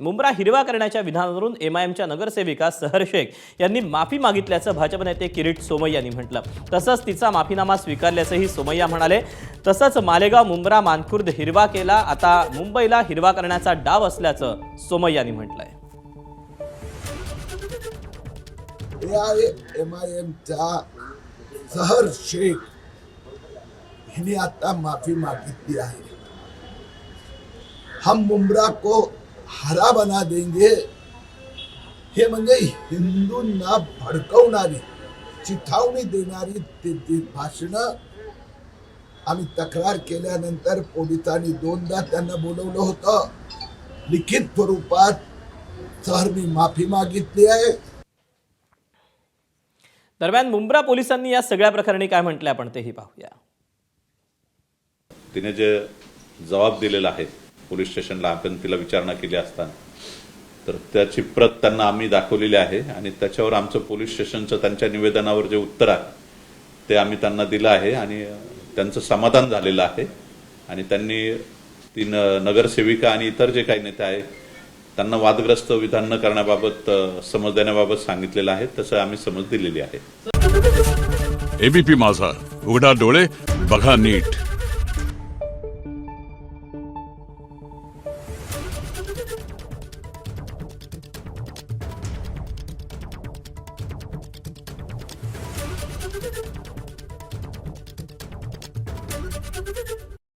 मुंब्रा हिरवा करण्याच्या विधानावरून एमआयएमच्या नगरसेविका सहर शेख यांनी माफी मागितल्याचं भाजप नेते किरीट सोमय्या यांनी म्हटलं। तसंच तिचा माफीनामा स्वीकारल्याचंही सोमय्या म्हणाले। तसंच मालेगाव मुंब्रा मानखुर्द हिरवा केला, आता मुंबईला हिरवा करण्याचा डाव असल्याचं सोमय्या यांनी म्हटलंय। एमआयएमचा सहर शेख हिने आता माफी मागितली आहे। हम मुंब्रा को हरा बना देंगे हे म्हणजे हिंदूंना भडकवणारी, चिथावणी देणारी ते भाषण आम्ही तक्रार केल्यानंतर पोलिसांनी 2दा त्यांना बोलवलं होतं। लिखित स्वरूपात सहरनी माफी मागितली आहे। दरम्यान मुंब्रा पोलिसांनी या सगळ्या प्रकरणी काय म्हटले आपण तेही पाहूया। तिने जे जबाब दिलेला आहे पोलीस स्टेशनला, आपण तिला विचारणा केली असताना तर त्याची प्रत त्यांना आम्ही दाखवलेली आहे आणि त्याच्यावर आमचं पोलीस स्टेशनचं त्यांच्या निवेदनावर जे उत्तर आहे ते आम्ही त्यांना दिलं आहे आणि त्यांचं समाधान झालेलं आहे आणि त्यांनी ती नगरसेविका आणि इतर जे काही नेते आहेत त्यांना वादग्रस्त विधान न करण्याबाबत समज देण्याबाबत सांगितलेलं आहे, तसं आम्ही समज दिलेली आहे। एबीपी माझा, उघडा डोळे बघा नीट।